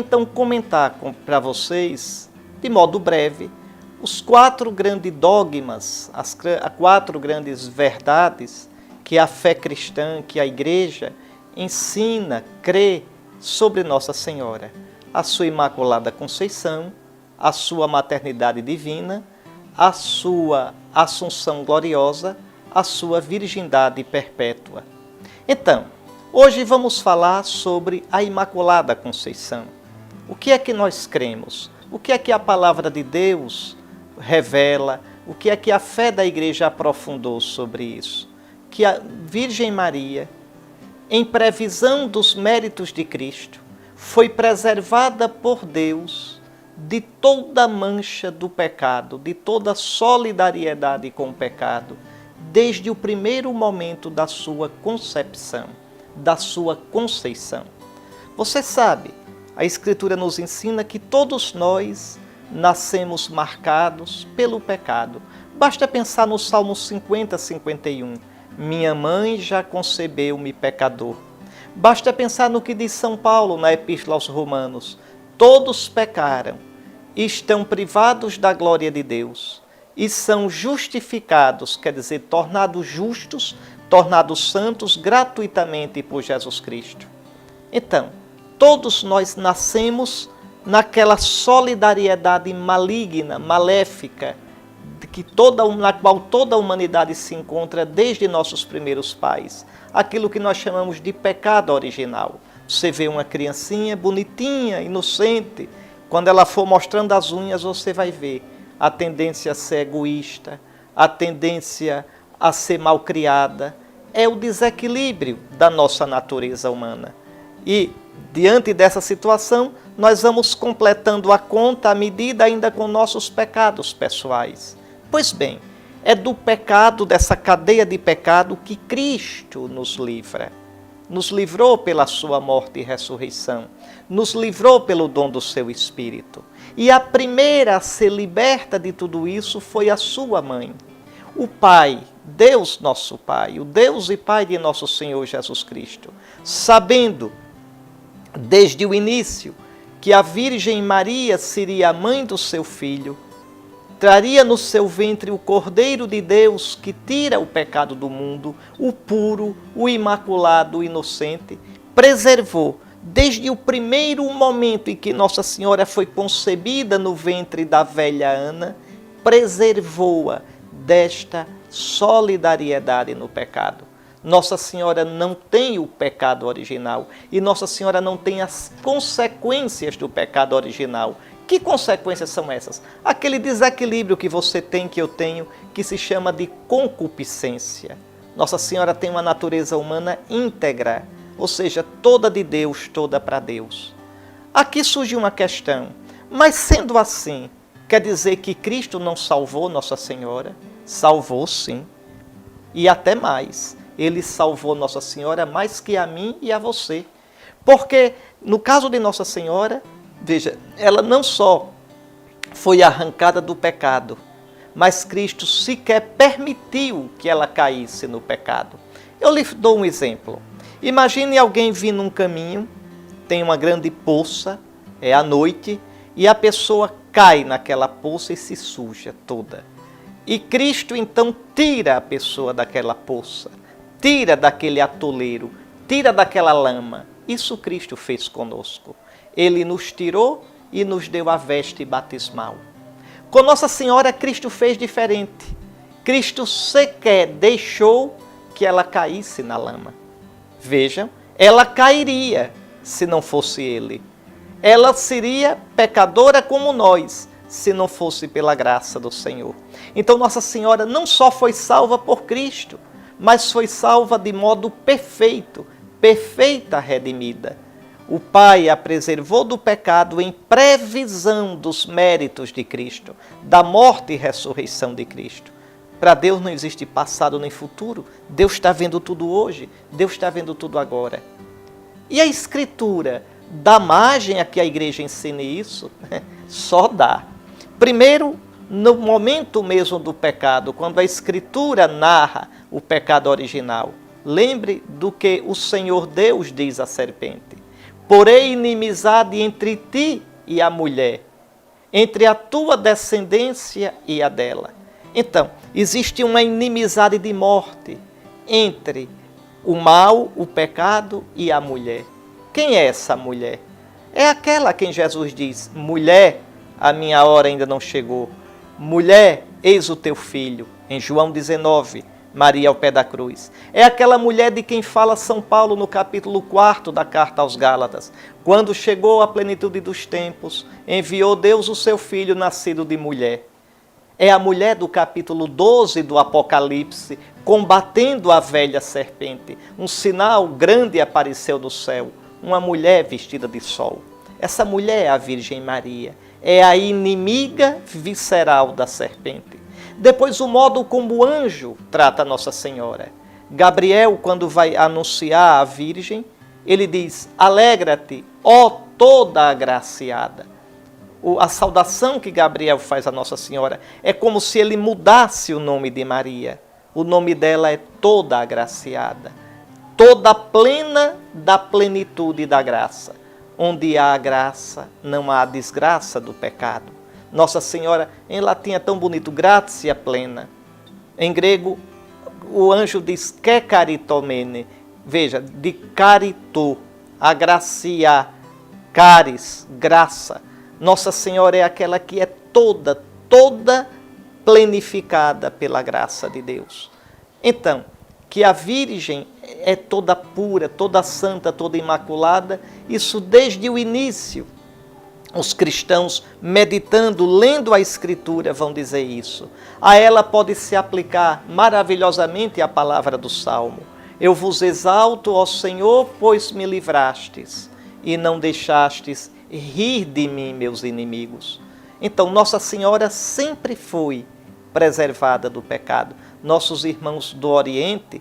Então, comentar para vocês, de modo breve, os 4 grandes dogmas, as 4 grandes verdades que a fé cristã, que a Igreja ensina, crê sobre Nossa Senhora. A sua Imaculada Conceição, a sua maternidade divina, a sua Assunção gloriosa, a sua virgindade perpétua. Então, hoje vamos falar sobre a Imaculada Conceição. O que é que nós cremos? O que é que a palavra de Deus revela? O que é que a fé da Igreja aprofundou sobre isso? Que a Virgem Maria, em previsão dos méritos de Cristo, foi preservada por Deus de toda mancha do pecado, de toda solidariedade com o pecado, desde o primeiro momento da sua concepção, da sua conceição. Você sabe, a Escritura nos ensina que todos nós nascemos marcados pelo pecado. Basta pensar no Salmo 50, 51. Minha mãe já concebeu-me pecador. Basta pensar no que diz São Paulo na Epístola aos Romanos. Todos pecaram e estão privados da glória de Deus e são justificados, quer dizer, tornados justos, tornados santos gratuitamente por Jesus Cristo. Então, todos nós nascemos naquela solidariedade maligna, maléfica, na qual toda a humanidade se encontra desde nossos primeiros pais. Aquilo que nós chamamos de pecado original. Você vê uma criancinha bonitinha, inocente, quando ela for mostrando as unhas, você vai ver a tendência a ser egoísta, a tendência a ser malcriada. É o desequilíbrio da nossa natureza humana. E, diante dessa situação, nós vamos completando a conta, a medida, ainda com nossos pecados pessoais. Pois bem, é do pecado, dessa cadeia de pecado, que Cristo nos livra. Nos livrou pela sua morte e ressurreição. Nos livrou pelo dom do seu Espírito. E a primeira a ser liberta de tudo isso foi a sua mãe. O Pai, Deus nosso Pai, o Deus e Pai de nosso Senhor Jesus Cristo, sabendo desde o início que a Virgem Maria seria a mãe do seu Filho, traria no seu ventre o Cordeiro de Deus que tira o pecado do mundo, o puro, o imaculado, o inocente, preservou, desde o primeiro momento em que Nossa Senhora foi concebida no ventre da velha Ana, preservou-a desta solidariedade no pecado. Nossa Senhora não tem o pecado original e Nossa Senhora não tem as consequências do pecado original. Que consequências são essas? Aquele desequilíbrio que você tem, que eu tenho, que se chama de concupiscência. Nossa Senhora tem uma natureza humana íntegra, ou seja, toda de Deus, toda para Deus. Aqui surge uma questão, mas sendo assim, quer dizer que Cristo não salvou Nossa Senhora? Salvou sim, e até mais. Ele salvou Nossa Senhora mais que a mim e a você. Porque no caso de Nossa Senhora, veja, ela não só foi arrancada do pecado, mas Cristo sequer permitiu que ela caísse no pecado. Eu lhe dou um exemplo. Imagine alguém vindo num caminho, tem uma grande poça, é à noite, e a pessoa cai naquela poça e se suja toda. E Cristo então tira a pessoa daquela poça, tira daquele atoleiro, tira daquela lama. Isso Cristo fez conosco. Ele nos tirou e nos deu a veste batismal. Com Nossa Senhora, Cristo fez diferente. Cristo sequer deixou que ela caísse na lama. Vejam, ela cairia se não fosse Ele. Ela seria pecadora como nós, se não fosse pela graça do Senhor. Então Nossa Senhora não só foi salva por Cristo, mas foi salva de modo perfeito, perfeita redimida. O Pai a preservou do pecado em previsão dos méritos de Cristo, da morte e ressurreição de Cristo. Para Deus não existe passado nem futuro. Deus está vendo tudo hoje, Deus está vendo tudo agora. E a Escritura dá margem a que a Igreja ensine isso? Só dá. Primeiro, no momento mesmo do pecado, quando a Escritura narra o pecado original, lembre do que o Senhor Deus diz à serpente. porém inimizade entre ti e a mulher, entre a tua descendência e a dela. Então, existe uma inimizade de morte entre o mal, o pecado e a mulher. Quem é essa mulher? É aquela a quem Jesus diz: mulher, a minha hora ainda não chegou. Mulher, eis o teu filho. Em João 19, Maria ao pé da cruz. É aquela mulher de quem fala São Paulo no capítulo 4 da carta aos Gálatas. Quando chegou a plenitude dos tempos, enviou Deus o seu filho nascido de mulher. É a mulher do capítulo 12 do Apocalipse, combatendo a velha serpente. Um sinal grande apareceu no céu, uma mulher vestida de sol. Essa mulher é a Virgem Maria, é a inimiga visceral da serpente. Depois, o modo como o anjo trata Nossa Senhora. Gabriel, quando vai anunciar a Virgem, ele diz: alegra-te, ó toda agraciada. A saudação que Gabriel faz a Nossa Senhora é como se ele mudasse o nome de Maria. O nome dela é toda agraciada, toda plena da plenitude da graça. Onde há graça, não há desgraça do pecado. Nossa Senhora, em latim é tão bonito, gratia plena. Em grego, o anjo diz que caritomene. Veja, de carito, agracia, caris, graça. Nossa Senhora é aquela que é toda plenificada pela graça de Deus. Então, que a Virgem é toda pura, toda santa, toda imaculada, isso desde o início. Os cristãos, meditando, lendo a Escritura, vão dizer isso. A ela pode se aplicar maravilhosamente a palavra do Salmo. Eu vos exalto, ó Senhor, pois me livrastes, e não deixastes rir de mim, meus inimigos. Então, Nossa Senhora sempre foi preservada do pecado. Nossos irmãos do Oriente,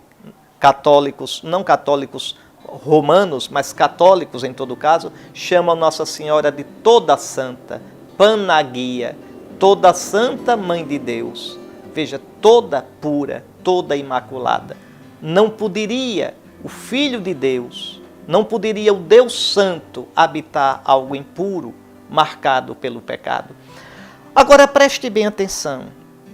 católicos, não católicos romanos, mas católicos em todo caso, chamam Nossa Senhora de toda santa, Panagia, toda santa Mãe de Deus. Veja, toda pura, toda imaculada. Não poderia o Filho de Deus, não poderia o Deus Santo habitar algo impuro, marcado pelo pecado. Agora preste bem atenção.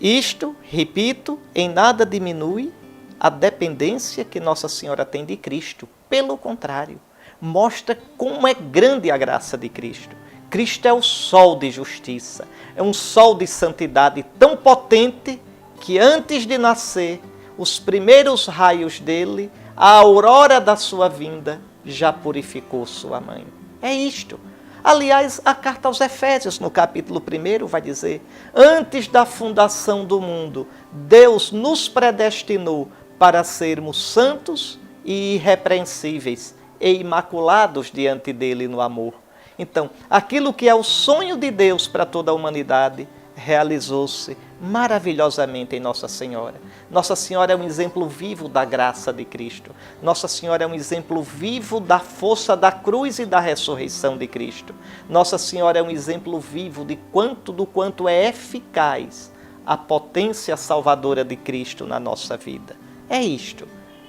Isto, repito, em nada diminui a dependência que Nossa Senhora tem de Cristo. Pelo contrário, mostra como é grande a graça de Cristo. Cristo é o sol de justiça, é um sol de santidade tão potente que antes de nascer, os primeiros raios dele, a aurora da sua vinda, já purificou sua mãe. É isto. Aliás, a carta aos Efésios, no capítulo 1, vai dizer: antes da fundação do mundo, Deus nos predestinou para sermos santos e irrepreensíveis e imaculados diante dele no amor. Então, aquilo que é o sonho de Deus para toda a humanidade realizou-se maravilhosamente em Nossa Senhora. Nossa Senhora é um exemplo vivo da graça de Cristo. Nossa Senhora é um exemplo vivo da força da cruz e da ressurreição de Cristo. Nossa Senhora é um exemplo vivo do quanto é eficaz a potência salvadora de Cristo na nossa vida. É isto.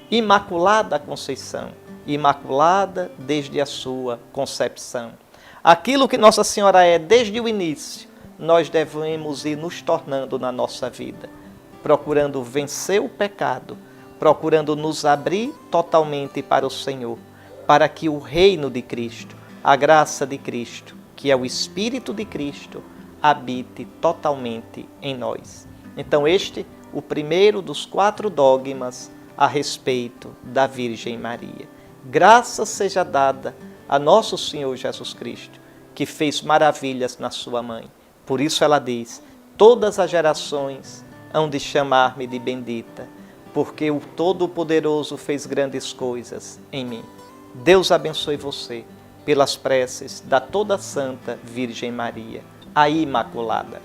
Imaculada Conceição, imaculada desde a sua concepção. Aquilo que Nossa Senhora é desde o início, nós devemos ir nos tornando na nossa vida, procurando vencer o pecado, procurando nos abrir totalmente para o Senhor, para que o reino de Cristo, a graça de Cristo, que é o Espírito de Cristo, habite totalmente em nós. Então este, o primeiro dos 4 dogmas a respeito da Virgem Maria. Graça seja dada a nosso Senhor Jesus Cristo, que fez maravilhas na sua mãe. Por isso ela diz: todas as gerações hão de chamar-me de bendita, porque o Todo-Poderoso fez grandes coisas em mim. Deus abençoe você pelas preces da toda santa Virgem Maria, a Imaculada.